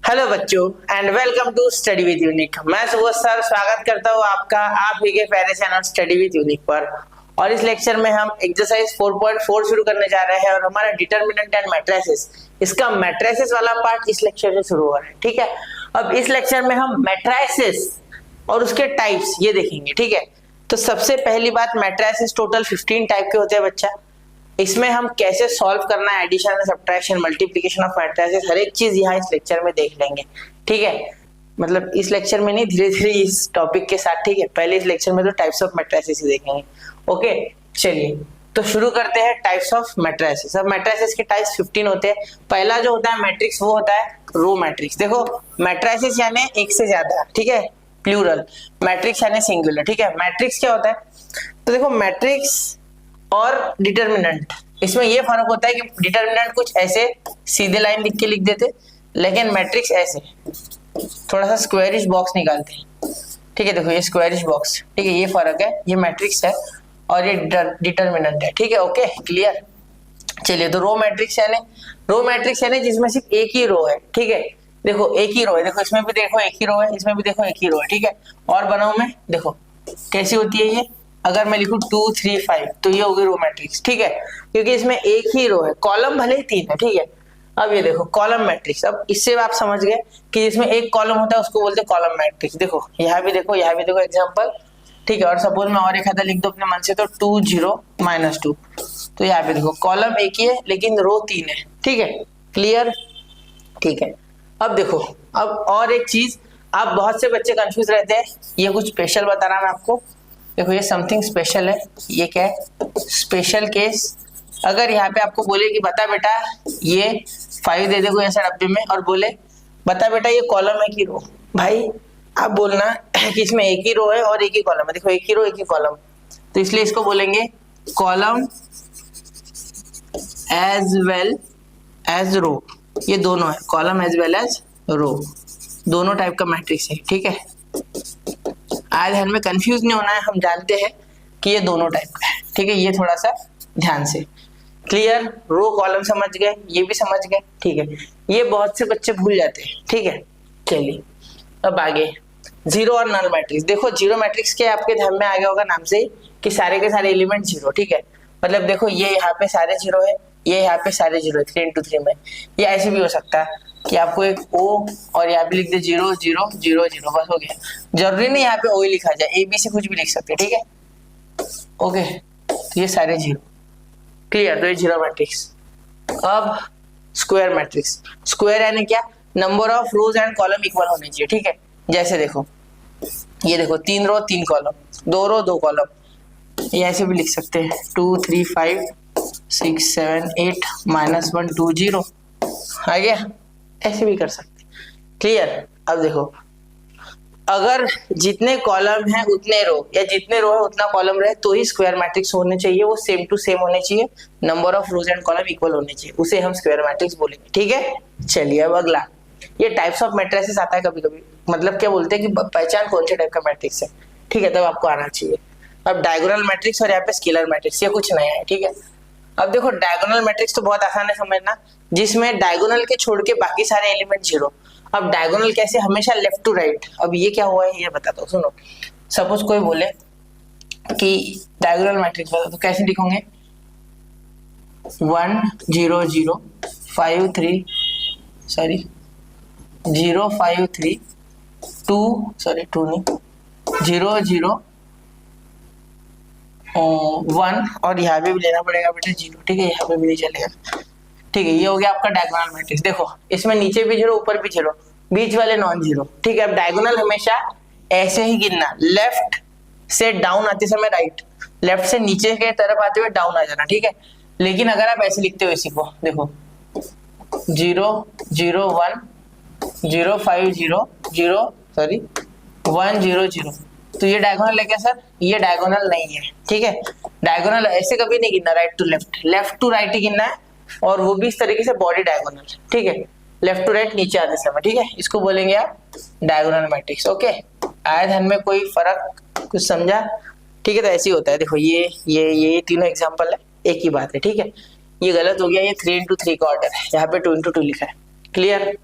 Hello बच्चों and welcome to study with Unique. मैं Subodh sir स्वागत करता हूँ आपका आप ही के प्यारे चैनल स्टडी विद यूनिक पर। और इस लेक्चर में हम एक्सरसाइज 4.4 शुरू करने जा रहे हैं और हमारा डिटरमिनेंट एंड मैट्रिसेस, इसका मैट्रिसेस वाला पार्ट इस लेक्चर से शुरू हो रहा है। ठीक है, अब इस लेक्चर में हम मैट्रिसेस और उसके टाइप्स ये देखेंगे। ठीक है, तो सबसे पहली बात, मैट्रिसेस टोटल 15 टाइप के होते हैं बच्चा। इसमें हम कैसे सॉल्व करना है, addition subtraction multiplication of matrices, हर एक चीज यहाँ इस लेक्चर में देख लेंगे। ठीक है, मतलब इस लेक्चर में नहीं, धीरे धीरे इस टॉपिक के साथ। ठीक है, पहले इस लेक्चर में तो टाइप्स ऑफ मैट्रिसेस ही देखेंगे। ओके, चलिए तो शुरू करते हैं टाइप्स ऑफ मैट्रिसेस। अब मैट्रिसेस के टाइप्स 15 होते हैं। पहला जो होता है मैट्रिक्स, वो होता है रो मैट्रिक्स। देखो, मैट्रिसेस यानी एक से ज्यादा, ठीक है, प्लूरल। मैट्रिक्स यानी सिंगुलर। ठीक है, मैट्रिक्स क्या होता है, तो देखो मैट्रिक्स और डिटरमिनेंट, इसमें ये फर्क होता है कि डिटरमिनेंट कुछ ऐसे सीधे लाइन लिख के लिख देते, लेकिन मैट्रिक्स ऐसे थोड़ा सा स्क्वायरिश बॉक्स निकालते। ठीक है, देखो ये स्क्वायरिश बॉक्स, ठीक है, ये फर्क है। ये मैट्रिक्स है और ये डिटरमिनेंट है। ठीक है, ओके, क्लियर। चलिए, तो रो मैट्रिक्स यानी जिसमें सिर्फ एक ही रो है। ठीक है, देखो एक ही रो है, देखो इसमें भी देखो एक ही रो है, इसमें भी देखो एक ही रो है। ठीक है, और बनाऊं मैं, देखो कैसी होती है ये, अगर मैं लिखूं 2 3 5 तो ये होगी रो मैट्रिक्स। ठीक है, क्योंकि इसमें एक ही रो है, कॉलम भले ही 3 है। ठीक है, अब ये देखो कॉलम मैट्रिक्स। अब इससे आप समझ गए कि जिसमें एक कॉलम होता है उसको बोलते हैं कॉलम मैट्रिक्स। देखो यहाँ भी देखो, यहाँ भी देखो एग्जांपल। ठीक है, और सपोज मैं और एक खाता लिख दो अपने मन से, तो 2 0 -2, तो यहाँ पे देखो कॉलम एक ही है लेकिन रो 3 है। ठीक है, क्लियर। ठीक है, अब देखो, अब और एक चीज, आप बहुत से बच्चे कंफ्यूज रहते हैं, ये कुछ स्पेशल बता रहा मैं आपको। देखो ये समथिंग स्पेशल है। ये क्या है, स्पेशल केस। अगर यहाँ पे आपको बोले कि बता बेटा ये 5 दे दे कोई ऐसा डब्बे में, और बोले बता बेटा ये कॉलम है कि रो, भाई आप बोलना कि इसमें एक ही रो है और एक ही कॉलम है। देखो एक ही रो एक ही कॉलम, तो इसलिए इसको बोलेंगे कॉलम एज वेल एज रो। ये दोनों है, कॉलम एज वेल एज रो, दोनों टाइप का मैट्रिक्स है। ठीक है, आज ध्यान में कंफ्यूज नहीं होना है, हम जानते हैं कि ये दोनों टाइप का है। ठीक है, ये थोड़ा सा ध्यान से, क्लियर। रो कॉलम समझ गए, ये भी समझ गए। ठीक है, ये बहुत से बच्चे भूल जाते हैं। ठीक है, चलिए अब आगे जीरो और नल मैट्रिक्स। देखो जीरो मैट्रिक्स के आपके ध्यान में आ गया होगा नाम से कि सारे के सारे एलिमेंट जीरो। ठीक है, मतलब देखो ये यहाँ पे सारे जीरो है, ये यहाँ पे सारे जीरो है 3 into 3 में। ये ऐसे भी हो सकता है कि आपको एक ओ और यहाँ पे लिख दे 0 0 0 0, बस हो गया। जरूरी नहीं यहाँ पे ओ ही लिखा जाए, ए बी सी कुछ भी लिख सकते हैं। ठीक है, ओके, तो ये सारे जीरो, क्लियर। तो ये जीरो मैट्रिक्स। अब स्क्वायर मैट्रिक्स। स्क्वायर यानी क्या, number of rose and column equal होने चाहिए। ठीक है, जैसे देखो ये देखो 3 रो 3 कॉलम, 2 रो 2 कॉलम, ये ऐसे भी लिख सकते हैं 2 3 5 6 7 8 -1 2 0, आ गया। ऐसे भी कर सकते, क्लियर। अब देखो, अगर जितने कॉलम है उतने रो, या जितने रो है उतना कॉलम रहे तो ही स्क्वायर मैट्रिक्स होने चाहिए, वो सेम टू सेम होने चाहिए, number of rose and column equal होने चाहिए, उसे हम स्क्वायर मैट्रिक्स बोलेंगे। ठीक है, चलिए अब अगला, ये टाइप्स ऑफ मैट्रिसेस आता है कभी कभी, मतलब क्या बोलते हैं कि पहचान कौन से टाइप का मैट्रिक्स है। ठीक है, तब आपको आना चाहिए। अब डायगोनल मैट्रिक्स और यहाँ पे स्केलर मैट्रिक्स, ये कुछ नया है। ठीक है, अब देखो डायगोनल मैट्रिक्स तो बहुत आसान है समझना, जिसमें डायगोनल के छोड़ के बाकी सारे एलिमेंट जीरो। अब डायगोनल कैसे, हमेशा लेफ्ट टू राइट। अब ये क्या हुआ है ये बताता हूँ, सुनो। सपोज कोई बोले कि डायगोनल मैट्रिक्स बता, तो कैसे लिखोगे 1 0 0 5 3 सॉरी 0 5 3 2 सॉरी 2 नहीं 0 0 1, और यहाँ पे भी लेना पड़ेगा बेटा 0। ठीक है, यहाँ पे भी नहीं चलेगा। ठीक है, ये हो गया आपका डायगोनल मैट्रिक्स। देखो इसमें नीचे भी जीरो ऊपर भी जीरो, बीच वाले नॉन जीरो। ठीक है, अब डायगोनल हमेशा ऐसे ही गिनना, लेफ्ट से डाउन आते समय राइट, लेफ्ट से नीचे के तरफ आते हुए डाउन आ जाना। ठीक है, लेकिन अगर आप ऐसे लिखते हो इसी को, देखो 0 0 1 0 5 0 0 सॉरी 1 0 0, तो ये डायगोनल है क्या सर? ये डायगोनल नहीं है। ठीक है, डायगोनल ऐसे कभी नहीं गिनना, right to left, left to right ही गिनना है, और वो भी इस तरीके से बॉडी डायगोनल। ठीक है, लेफ्ट टू राइट नीचे आते समय। ठीक है, इसको बोलेंगे आप डायगोनल मैट्रिक्स। ओके, आया ध्यान में, कोई फर्क कुछ समझा? ठीक है, तो ऐसे ही होता है। देखो ये तीनों एग्जांपल है, एक ही बात है। ठीक है, ये गलत हो गया, ये 3 into 3 का ऑर्डर है, यहाँ पे 2 into 2 लिखा है, क्लियर।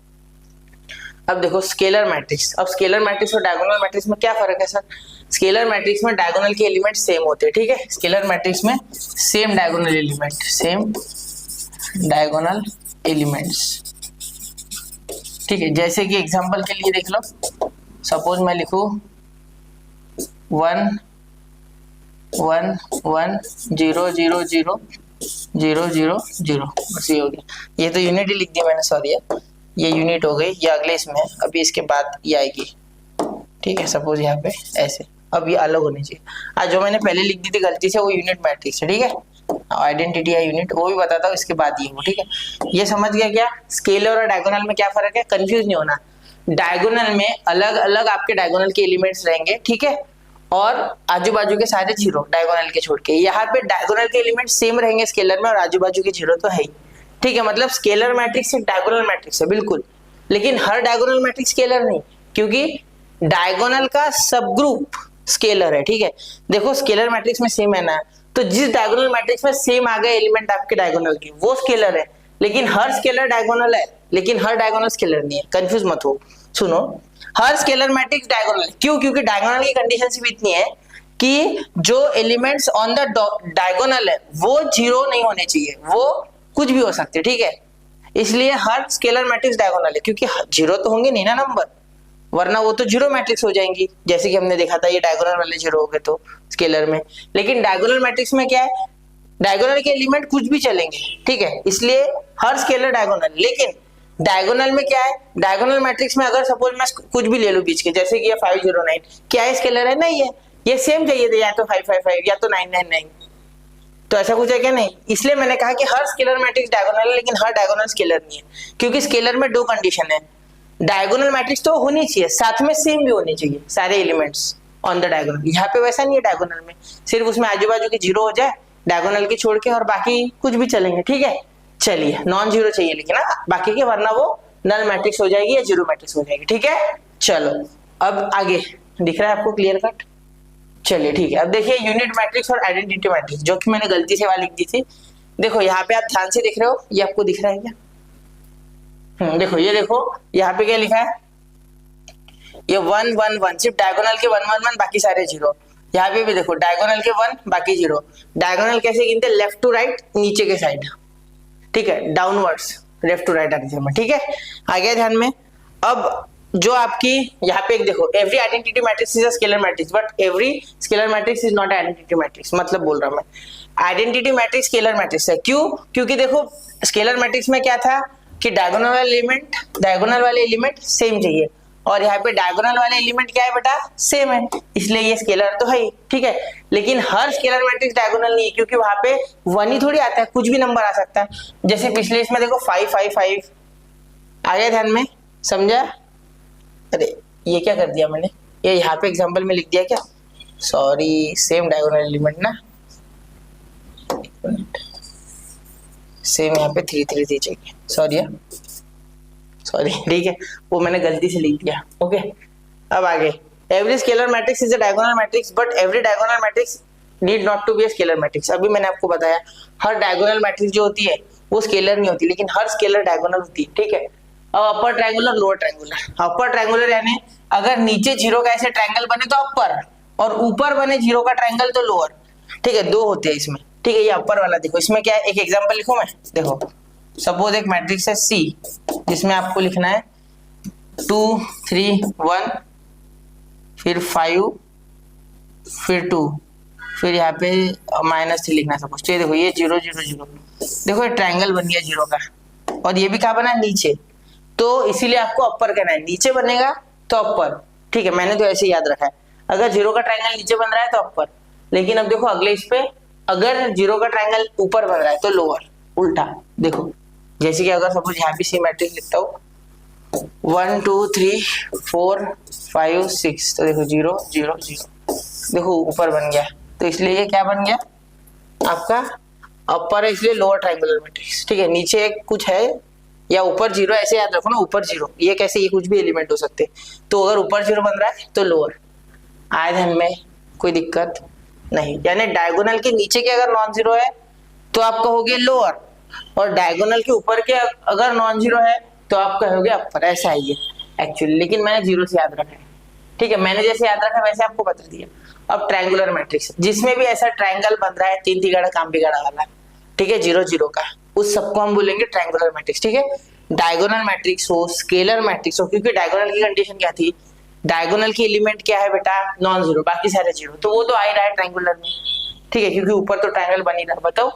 अब देखो स्केलर मैट्रिक्स, अब स्केलर मैट्रिक्स और डायगोनल मैट्रिक्स में क्या फर्क है सर? स्केलर मैट्रिक्स में डायगोनल के एलिमेंट सेम होते हैं, ठीक है, स्केलर मैट्रिक्स में same diagonal element, same diagonal elements, ठीक है। जैसे कि एग्जांपल के लिए देख लो, सपोज मैं लिखूं 1 1 1 0 0 0 0 0 0, बस ये हो गया। ये तो यूनिट ही लिख दिया मैंने, सॉरी यार, ये यूनिट हो गई, ये अगले इसमें है, अभी इसके बाद ये आएगी, ठीक है। सपोज यहाँ पे ऐसे, अब ये अलग होनी चाहिए। आज जो मैंने पहले लिख दी थी गलती से वो यूनिट मैट्रिक्स है, ठीक है, आइडेंटिटी है यूनिट, वो भी बताता हूँ इसके बाद ये वो, ठीक है। ये समझ गया क्या? स्केलर और डायगोनल में क्या फर्क है, कंफ्यूज नहीं होना। डायगोनल में अलग अलग आपके डायगोनल के एलिमेंट्स रहेंगे, ठीक है, और आजू बाजू के सारे जीरो डायगोनल के छोड़ के। यहाँ पे डायगोनल के एलिमेंट सेम रहेंगे स्केलर में और आजू बाजू के जीरो तो है ही, ठीक है। मतलब स्केलर मैट्रिक्स एक डायगोनल मैट्रिक्स है बिल्कुल, लेकिन हर डायगोनल मैट्रिक्स स्केलर नहीं, क्योंकि डायगोनल का सब ग्रुप स्केलर है, ठीक है। देखो स्केलर मैट्रिक्स में सेम है ना, तो जिस डायगोनल मैट्रिक्स में सेम आ गए एलिमेंट आपके डायगोनल के वो स्केलर है, लेकिन हर स्केलर डायगोनल है, लेकिन हर डायगोनल स्केलर नहीं है। कंफ्यूज मत हो, सुनो, हर स्केलर मैट्रिक्स डायगोनल है, क्यों? क्योंकि डायगोनल की कंडीशन सिर्फ इतनी है कि जो एलिमेंट्स ऑन द डायगोनल है वो जीरो नहीं होने चाहिए, वो कुछ भी हो सकते हैं, ठीक है। इसलिए हर स्केलर मैट्रिक्स डायगोनल है, क्योंकि जीरो तो होंगे नहीं ना नंबर, वरना वो तो जीरो मैट्रिक्स हो जाएंगी, जैसे कि हमने देखा था ये डायगोनल वाले जीरो हो गए तो स्केलर में। लेकिन डायगोनल मैट्रिक्स में क्या है, डायगोनल के एलिमेंट कुछ भी चलेंगे, ठीक है, इसलिए हर स्केलर डायगोनल। लेकिन डायगोनल में क्या है, डायगोनल मैट्रिक्स में अगर सपोज मैं कुछ भी ले लूं बीच के, जैसे कि ये 509, क्या है स्केलर है? नहीं है, ये सेम चाहिए थे, या तो 555 या तो 999, तो ऐसा कुछ है क्या? नहीं। इसलिए मैंने कहा कि हर स्केलर मैट्रिक्स डायगोनल है, लेकिन हर डायगोनल स्केलर नहीं है, क्योंकि स्केलर में दो कंडीशन है, डायगोनल मैट्रिक्स तो होनी चाहिए, साथ में सेम भी होने चाहिए सारे एलिमेंट्स ऑन द डायगोनल। यहाँ पे वैसा नहीं है, डायगोनल में सिर्फ उसमें आजू बाजू के जीरो हो जाए डायगोनल की छोड़ के, और बाकी कुछ भी चलेंगे, ठीक है। चलिए नॉन जीरो चाहिए लेकिन ना बाकी के, वरना वो नल मैट्रिक्स हो जाएगी या जीरो मैट्रिक्स हो जाएगी, ठीक है। चलो अब आगे दिख रहा है आपको क्लियर कट? चलिए ठीक है। अब देखिए यूनिट मैट्रिक्स और आइडेंटिटी मैट्रिक्स, जो कि मैंने गलती से वहां लिख दी थी। देखो यहाँ पे आप ध्यान से देख रहे हो, ये आपको दिख रहा है क्या? देखो ये देखो यहाँ पे क्या लिखा है, ये 1 1 1, सिर्फ डायगोनल के 1 1 1, बाकी सारे जीरो। यहाँ पे भी देखो डायगोनल के 1 बाकी जीरो। डायगोनल कैसे गिनते हैं? लेफ्ट टू राइट, नीचे के साइड, ठीक है, डाउनवर्ड्स लेफ्ट टू राइट आगे में, ठीक है। आगे ध्यान में, अब जो आपकी यहाँ पे एक देखो, every identity matrix is a scalar matrix, but every scalar matrix is not identity matrix. मतलब बोल रहा हूं मैं, आइडेंटिटी मैट्रिक्स स्केलर मैट्रिक्स है, क्यों? क्योंकि देखो स्केलर मैट्रिक्स में क्या था कि डायगोनल वाले एलिमेंट सेम चाहिए, और यहाँ पे डायगोनल वाले एलिमेंट क्या है बेटा? सेम है, इसलिए ये स्केलर तो है ही, ठीक है। लेकिन हर स्केलर मैट्रिक्स डायगोनल नहीं है, क्योंकि वहां पे 1 ही थोड़ी आता है, कुछ भी नंबर आ सकता है। जैसे पिछले इसमें देखो 5 5 5 आ गया, ध्यान में, समझा? अरे ये क्या कर दिया मैंने, ये यहाँ पे एग्जांपल में लिख दिया क्या? सॉरी, सेम डायगोनल एलिमेंट ना, सेम यहाँ पे 3 3 3 चाहिए, सॉरी ठीक है, वो मैंने गलती से लिख दिया, ओके। अब आगे, every scalar matrix is a diagonal matrix, but every diagonal matrix need not to be a scalar matrix. अभी मैंने आपको बताया हर डायगोनल मैट्रिक्स जो होती है वो स्केलर नहीं होती, लेकिन हर स्केलर डायगोनल होती है, ठीक है। अब upper triangular, lower triangular. Upper triangular यानी अगर नीचे जीरो का ऐसे ट्रायंगल बने तो अपर, और ऊपर बने जीरो का ट्रायंगल तो लोअर, ठीक है, दो होते हैं इसमें, ठीक है। ये अपर वाला देखो, इसमें क्या है, एक एग्जांपल लिखूं मैं, देखो सपोज एक मैट्रिक्स है C, जिसमें आपको लिखना है 2 3 1, फिर 5, फिर 2, फिर यहाँ पे -3 लिखना है सपोज। तो ये देखो, ये 0 0 0, देखो ये ट्रायंगल बन गया जीरो का, और ये भी कहाँ बना है? नीचे। तो इसीलिए आपको अपर कहना है, नीचे बनेगा तो अपर, ठीक है, मैंने तो ऐसे याद रखा है। अगर जीरो का ट्रायंगल नीचे बन रहा है तो अपर, लेकिन अब देखो अगले इस पे, अगर जीरो का ट्रायंगल ऊपर बन रहा है तो लोअर, उल्टा। देखो जैसे कि अगर सपोज यहाँ भी सी मैट्रिक्स लिखता हूँ 1 2 3 4 5 6, तो देखो 0 0 0, देखो ऊपर बन गया, तो इसलिए ये क्या बन गया आपका? अपर है, इसलिए लोअर ट्रायंगुलर मैट्रिक्स, ठीक है। नीचे कुछ है या ऊपर जीरो, ऐसे याद रखो ना, ऊपर जीरो, ये कैसे, ये कुछ भी एलिमेंट हो सकते, तो अगर ऊपर जीरो बन रहा है तो लोअर। आए ध्यान में, कोई दिक्कत नहीं, यानी डायगोनल के नीचे के अगर नॉन जीरो है तो आप कहोगे लोअर, और डायगोनल के ऊपर के अगर नॉन जीरो है तो आप कहोगे अपर, ऐसा है ये। एक्चुअली, लेकिन मैंने जीरो से याद रखा है, ठीक है। मैंने जैसे याद रखा वैसे आपको बता दिया। अब ट्रायंगुलर मैट्रिक्स, जिसमें भी ऐसा ट्रायंगल बन रहा है 3 तिगाड़ा काम बिगाड़ा वाला, ठीक है, 0 0 का, उस सबको हम बोलेंगे ट्रायंगुलर मैट्रिक्स, ठीक है। डायगोनल मैट्रिक्स हो, स्केलर मैट्रिक्स हो, क्योंकि डायगोनल की कंडीशन क्या थी, डायगोनल की एलिमेंट क्या है बेटा, नॉन जीरो, बाकी सारे जीरो, तो वो तो आ ही रहा है ट्रायंगुलर में, ठीक है, क्योंकि ऊपर तो ट्रायंगल बन ही रहा। बताओ,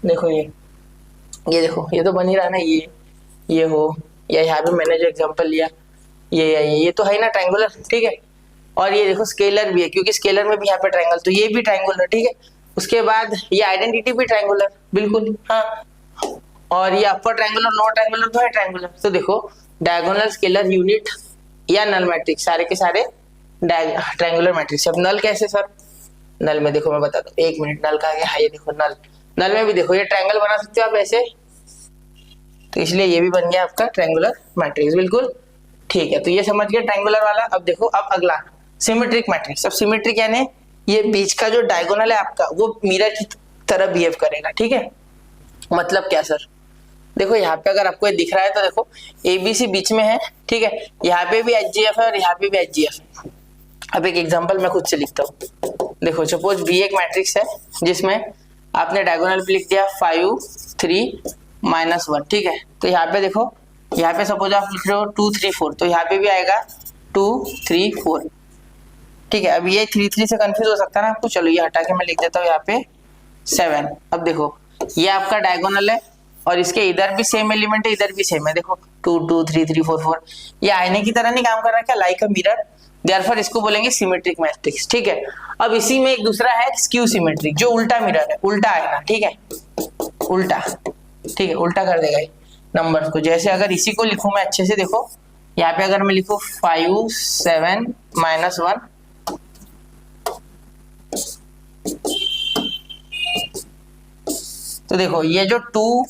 देखो ये देखो, ये तो बन ही रहा ना, ये हो, या यहाँ पे मैंने जो एग्जांपल लिया ये तो है ना ट्रायंगुलर, ठीक है। और ये देखो स्केलर भी है, क्योंकि स्केलर में भी यहाँ पे ट्रायंगल, तो ये भी ट्रायंगुलर, ठीक है। उसके बाद ये आइडेंटिटी भी ट्रायंगुलर, बिल्कुल, हाँ। और ये अपर ट्रायंगुलर, लोअर ट्रायंगुलर तो है ट्रायंगुलर। तो देखो डायगोनल, स्केलर, यूनिट या नल मैट्रिक्स, सारे के सारे ट्रायंगुलर मैट्रिक्स। अब नल कैसे सर, नल में देखो मैं बताता हूँ, 1 मिनट, नल का है, हाँ ये देखो नल में भी देखो ये ट्रायंगल बना सकते हो आप ऐसे, तो इसलिए ये भी बन गया आपका ट्रायंगुलर मैट्रिक्स, बिल्कुल ठीक है। तो ये समझ गए ट्रायंगुलर वाला। अब देखो, अब अगला सिमेट्रिक मैट्रिक्स। अब सिमेट्रिक यानी ये बीच का जो डायगोनल है आपका, वो मिरर की तरह बिहेव करेगा, ठीक है। मतलब क्या सर, देखो यहाँ पे अगर आपको ये दिख रहा है तो देखो ABC बीच में है, ठीक है, यहाँ पे भी HGF है और यहाँ पे भी HGF है। अब एक एग्जांपल मैं खुद से लिखता हूँ। देखो सपोज B एक मैट्रिक्स है जिसमें आपने डायगोनल पे लिख दिया 5 3 -1, ठीक है। तो यहाँ पे देखो, यहाँ पे सपोज आप लिख रहे हो 2 3 4, तो यहाँ पे भी आएगा 2 3 4, ठीक है। अब ये 3 3 से कंफ्यूज हो सकता है ना आपको, चलो ये हटा के मैं लिख देता हूँ यहाँ पे 7। अब देखो ये आपका डायगोनल है और इसके इधर भी सेम एलिमेंट है, इधर भी सेम है, देखो 2 2 3 3 4 4। ये आईने की तरह नहीं काम कर रहा है क्या, लाइक अ मिरर, देयरफॉर इसको बोलेंगे सिमेट्रिक मैट्रिक्स, ठीक है। अब इसी में एक दूसरा है स्क्यू सिमेट्रिक, जो उल्टा मिरर है, उल्टा आएगा, ठीक है, उल्टा, ठीक है, उल्टा कर देगा नंबर को। जैसे अगर इसी को लिखूं मैं अच्छे से, देखो यहाँ पे अगर मैं लिखूं 5 7 -1, तो देखो ये जो 2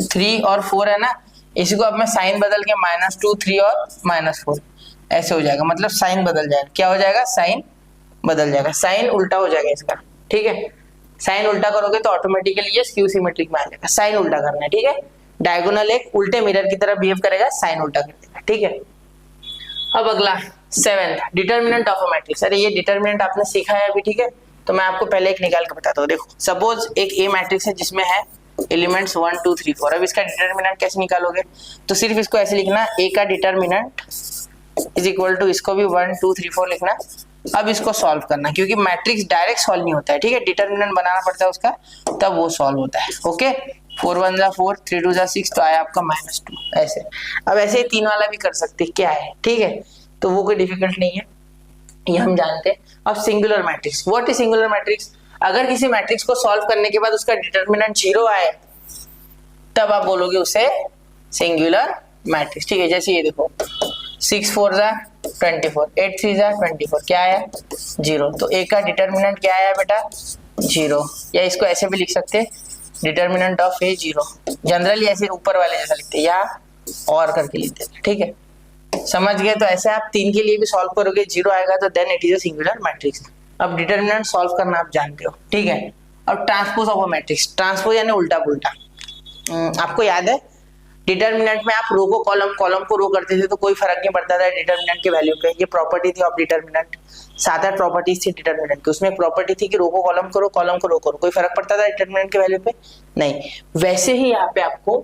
3 और 4 है ना, इसी को अब मैं साइन बदल के -2 3 और -4 ऐसे हो जाएगा, मतलब साइन बदल जाएगा, क्या हो जाएगा, साइन बदल जाएगा, साइन उल्टा हो जाएगा इसका, ठीक है। साइन उल्टा करोगे तो ऑटोमेटिकली ये स्क्यू सिमेट्रिक में आ जाएगा, साइन उल्टा करना है, ठीक है। डायगोनल एक उल्टे मिरर की तरह बिहेव करेगा, साइन उल्टा कर देगा, ठीक है। अब अगला 7th, determinant of a matrix. अरे ये डिटर्मिनेंट आपने सीखा है अभी, ठीक है, तो मैं आपको पहले एक निकाल के बताता हूँ। देखो सपोज एक ए मैट्रिक्स है जिसमें है एलिमेंट्स 1 2 3 4। अब इसका डिटर्मिनेंट कैसे निकालोगे, तो सिर्फ इसको ऐसे लिखना, ए का डिटर्मिनेंट इज इक्वल टू, इसको भी 1 2 3 4 लिखना। अब इसको सॉल्व करना, क्योंकि मैट्रिक्स डायरेक्ट सॉल्व नहीं होता है, ठीक है, डिटर्मिनेंट बनाना पड़ता है उसका, तब वो सॉल्व होता है, ओके। 4 1 जा 4, 3 2 जा 6, तो आया आपका -2 ऐसे। अब ऐसे ही 3 वाला भी कर सकते हैं, क्या है, ठीक है, तो वो कोई डिफिकल्ट नहीं है, ये हम जानते हैं। अब singular matrix, what is singular matrix, अगर किसी मैट्रिक्स को सॉल्व करने के बाद उसका डिटर्मिनेंट 0 आए, तब आप बोलोगे उसे सिंगुलर मैट्रिक्स, ठीक है। जैसे ये देखो 6 4 जा 24, 8 3 जा 24, क्या आया, 0। तो ए का डिटर्मिनेंट क्या आया बेटा, 0। या इसको ऐसे भी लिख सकते हैं, डिटर्मिनेंट ऑफ ए 0, जनरली ऐसे ऊपर वाले जैसा लिखते हैं, या और करके लिखते हैं, ठीक है, समझ गए। तो ऐसे आप 3 के लिए भी सॉल्व करोगे, 0 आएगा तो then it is a singular matrix. अब डिटर्मिनेंट सॉल्व करना आप जानते हो, ठीक है। अब transpose of a matrix, transpose यानी उल्टा पुल्टा। आपको याद है डिटर्मिनेंट में आप रो को कॉलम, कॉलम को रो करते थे तो कोई फर्क नहीं पड़ता था डिटर्मिनेंट के वैल्यू पे, ये प्रॉपर्टी थी ऑफ डिटर्मिनेंट। 7-8 प्रॉपर्टीज थी डिटर्मिनेंट की, उसमें प्रॉपर्टी थी कि रो को कॉलम करो, कॉलम को रो करो, कोई फर्क पड़ता था डिटर्मिनेंट के वैल्यू पे, नहीं। वैसे ही यहाँ पे आपको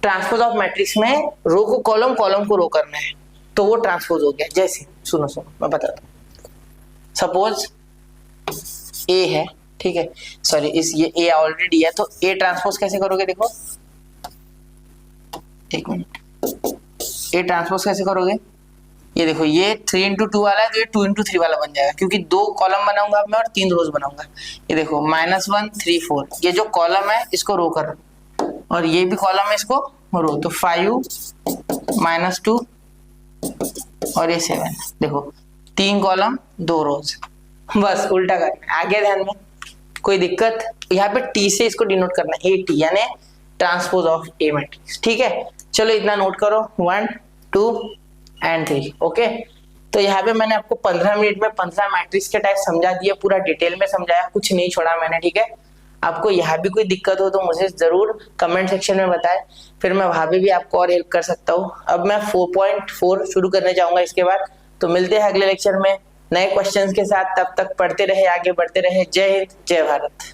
ट्रांसपोज ऑफ मैट्रिक्स में रो को कॉलम, कॉलम को रो करना है, तो वो ट्रांसपोज हो गया। जैसे सुनो मैं बताता हूँ, सपोज ए है, ठीक है, सॉरी इस ये ए ऑलरेडी है, तो ए ट्रांसपोज कैसे करोगे, देखो एक मिनट, ए ट्रांसपोज कैसे करोगे, ये देखो ये 3 into 2 वाला है तो ये 2 into 3 वाला बन जाएगा, क्योंकि 2 कॉलम बनाऊंगा मैं और 3 रोज बनाऊंगा। ये देखो -1 3 4, ये जो कॉलम है इसको रो कर, और ये भी कॉलम है इसको रो, तो 5 -2 और ये 7, देखो 3 कॉलम 2 रोज, बस उल्टा करना है, आगे ध्यान में कोई दिक्कत। यहाँ पे टी से इसको डिनोट करना है, ए टी यानी ट्रांसपोज ऑफ ए मैट्रिक्स, ठीक है। चलो इतना नोट करो, 1 2 and 3, ओके। तो यहाँ पे मैंने आपको 15 मिनट में 15 मैट्रिक्स के टाइप समझा दिया, पूरा डिटेल में समझाया, कुछ नहीं छोड़ा मैंने, ठीक है। आपको यहाँ भी कोई दिक्कत हो तो मुझे जरूर कमेंट सेक्शन में बताएं, फिर मैं वहां पे भी आपको और हेल्प कर सकता हूँ। अब मैं 4.4 शुरू करने जाऊंगा इसके बाद। तो मिलते हैं अगले लेक्चर में नए क्वेश्चंस के साथ, तब तक पढ़ते रहे, आगे बढ़ते रहे। जय हिंद, जय भारत।